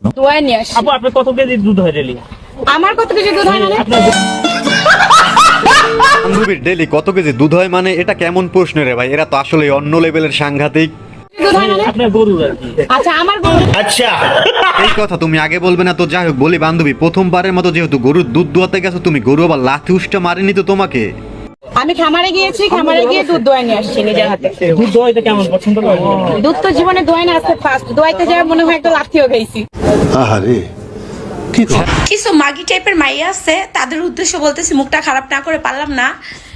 দোয়া নিয়ে আসি। আপু আপনার কত কেজি দুধ হয় ডেলি? আমার কত কেজি দুধ হয় মানে? বান্ধবীর ডেলি কত কেজি দুধ হয় মানে এটা কেমন প্রশ্ন রে ভাই? এরা তো আসলে অন্য লেভেলের সাংঘাতিক। দুধ হয় মানে? আপনার গরু আর কি। আচ্ছা আমার গরু। এই কথা তুমি আগে বলবে না তো? যাই হোক বলি বান্ধবী, প্রথমবারের মতো যেহেতু গরুর দুধ দোয়াতে গেছো তুমি, গরু আবার লাথি উষ্টা মারেনি তো তোমাকে? আমি খামারে গিয়েছি, খামারে গিয়ে দুধ দোয়া নিয়ে আসছি নিজের হাতে। দুধ দোয়াইতে কেমন পছন্দ করেন? দুধ তো জীবনে দোয়াই না, আজকে ফার্স্ট। দোয়াইতে যায় মনে হয় একটা লাথিও খাইছি। আহারে কিছু মাগি টাইপের মাইয়া আছে, তাদের উদ্দেশ্য বলতেছি, মুখটা খারাপ না করে পারলাম না।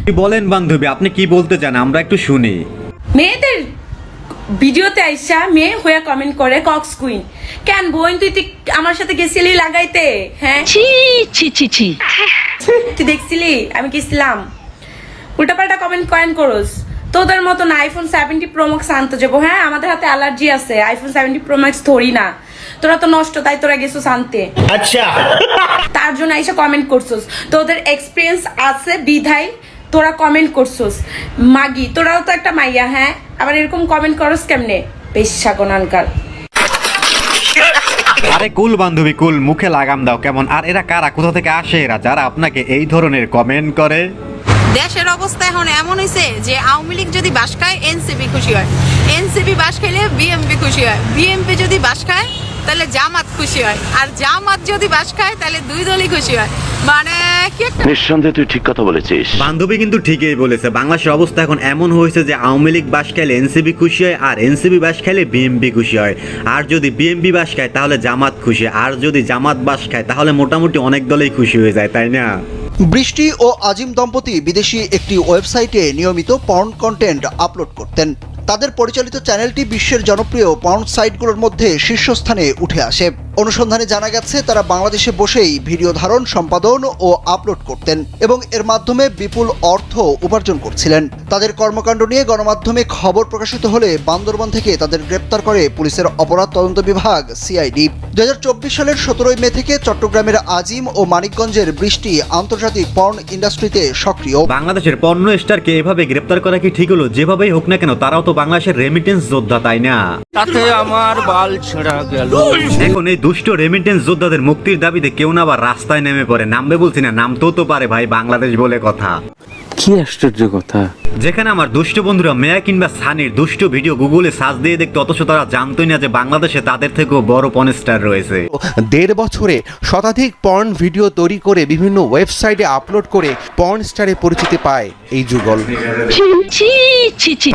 কি বলেন বান্ধবী, আপনি কি বলতে চান আমরা একটু শুনি। মেয়েদের ভিডিওতে আইসা মেয়ে হইয়া কমেন্ট করে কক্স কুইন। কেন বোন তুই আমার সাথে গেছিলি লাগাইতে? হ্যাঁ তুই দেখছিলি আমি গেছিলাম? উল্টাপাল্টা কমেন্ট কয়েন করোস। তোদের মতন আইফোন 70 প্রো ম্যাক্স আনতে যাবো? হ্যাঁ আমাদের হাতে অ্যালার্জি আছে, আইফোন 70 প্রো ম্যাক্স ধরি না। তোরা তো নষ্ট, তাই তোরা গেছিস আনতে। আচ্ছা তার জন্য এসে কমেন্ট করছিস। তোদের এক্সপিরিয়েন্স আছে বিধাই তোরা কমেন্ট করছিস। মাগি তোরাও তো একটা মাইয়া, হ্যাঁ আবার এরকম কমেন্ট করস কেমনে? পেশা কোনানকার। আরে কুল বান্ধবী কুল, মুখে লাগাম দাও কেমন? আর এরা কারা, কোথা থেকে আসে এরা যারা আপনাকে এই ধরনের কমেন্ট করে? দেশের অবস্থা এখন এমন হয়েছে যে আওয়ামী লীগ যদি বাস খায় এনসিপি খুশি হয়, এনসিপি বাস খাইলে বিএমপি খুশি হয়, বিএমপি যদি বাস খায় তাহলে জামাত খুশি হয়, আর জামাত যদি বাস খায় তাহলে দুই দলই খুশি হয়। মানে কি একটা নিঃসন্দেহে তুই ঠিক কথা বলেছিস। বান্ধবী কিন্তু ঠিকই বলেছে। বাংলাদেশের অবস্থা এখন এমন হয়েছে যে আওয়ামী লীগ বাস খাইলে এনসিপি খুশি হয়, আর এনসিপি বাস খাইলে বিএমপি খুশি হয়, আর যদি বিএমপি বাস খায় তাহলে জামাত খুশি, আর যদি জামাত বাস খায় তাহলে মোটামুটি অনেক দলেই খুশি হয়ে যায়, তাই না? বৃষ্টি ও আজিম দম্পতি বিদেশি একটি ওয়েবসাইটে নিয়মিত পর্ন কন্টেন্ট আপলোড করতেন। তাদের পরিচালিত চ্যানেলটি বিশ্বের জনপ্রিয় পর্ন সাইটগুলোর মধ্যে শীর্ষস্থানে উঠে আসে। অনুসন্ধানে জানা গেছে তারা বাংলাদেশে বসেই ভিডিও ধারণ, সম্পাদন ও আপলোড করতেন এবং এর মাধ্যমে বিপুল অর্থ উপার্জন করছিলেন। তাদের কর্মকাণ্ড নিয়ে গণমাধ্যমে খবর প্রকাশিত হলে বান্দরবান থেকে তাদের গ্রেপ্তার করে পুলিশের অপরাধ তদন্ত বিভাগ সিআইডি। 2024 সালের 17 মে থেকে চট্টগ্রামের আজিম ও মানিকগঞ্জের বৃষ্টি আন্তর্জাতিক পর্ন ইন্ডাস্ট্রিতে সক্রিয়। বাংলাদেশের পর্ন স্টারকে এভাবে গ্রেপ্তার করা কি ঠিক হলো? যেভাবেই হোক না কেন তারাও তো বাংলাদেশের রেমিটেন্স যোদ্ধা, তাই না? তাতে আমার বাল ছেঁড়া গেল। এখন এই দুষ্ট রেমিটেন্স যোদ্ধাদের মুক্তির দাবিতে কেউ না আবার রাস্তায় নেমে পড়ে। নামবে বলছি না, নামতেও তো পারে ভাই, বাংলাদেশ বলে কথা। কি আশ্চর্য কথা! যেখানে আমার দুষ্ট বন্ধুরা মেয়া কিংবা সানির দুষ্ট ভিডিও গুগলে সার্চ দিয়ে দেখতে, অথচ তারা জানতোই না যে বাংলাদেশে তাদের থেকেও বড় পর্ন স্টার রয়েছে। 1.5 বছরে শতাধিক পর্ন ভিডিও তৈরি করে বিভিন্ন ওয়েবসাইটে আপলোড করে পর্ন স্টারে পরিচিতি পায় এই যুগল।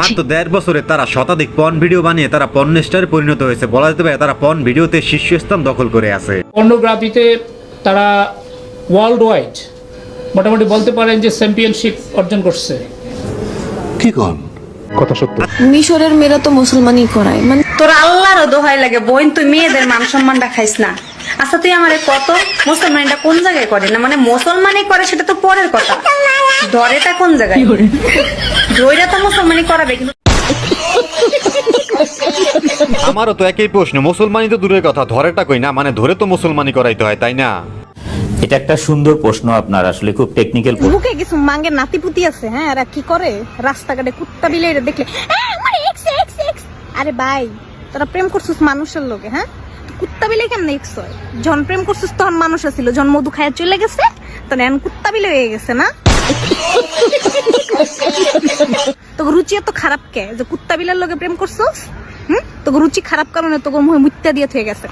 মাত্র 1.5 বছরে তারা শতাধিক পর্ন ভিডিও বানিয়ে তারা পর্ন স্টারে পরিণত হয়েছে। বলা যেতে পারে তারা পর্ন ভিডিওতে শীর্ষস্থান দখল করে আছে। পর্নোগ্রাফিতে তারা ওয়ার্ল্ড ওয়াইড মোটামুটি বলতে পারেন যে চ্যাম্পিয়নশিপ অর্জন করছে। কি কন? কথা সত্য। মিশরের মেয়েরা তো মুসলমানই করায়। মানে তোর আল্লাহরও দোহাই লাগে বোন, তুই মেয়েদের মান সম্মানটা খাইস না। আচ্ছা তুই আমারে কত মুসলমানটা কোন জায়গায় করে না? মানে মুসলমানই করে সেটা তো পরের কথা, ধরেটা কোন জায়গায়? ধৈরা তো মুসলমানই করাবে, কিন্তু আমারও তো একই প্রশ্ন, মুসলমানই তো দূরের কথা, ধরেটা কই না? মানে ধরে তো মুসলমানই করাইতে হয়, তাই না? এটা একটা সুন্দর প্রশ্ন আপনার, আসলে খুব টেকনিক্যাল প্রশ্ন। মুখে কিছু মাঙ্গের নাতিপুতি আছে, হ্যাঁ এরা কি করে রাস্তাঘাটে কুত্তা বিলাই দেখলে আরে ভাই তোরা প্রেম করছিস মানুষের লোকে, হ্যাঁ কুত্তা বিলাই কেমন এক্স হয়? যখন প্রেম করছিস তখন মানুষ ছিল, যখন মধু খায়া চলে গেছে তখন এখন কুত্তা বিলাই হয়ে গেছে না? তোকে রুচি এত খারাপ কে যে কুত্তা বিলার লোকে প্রেম করছিস? তোকে রুচি খারাপ কারণে তোকে মুখে মুত্তা দিয়ে থেকে গেছে।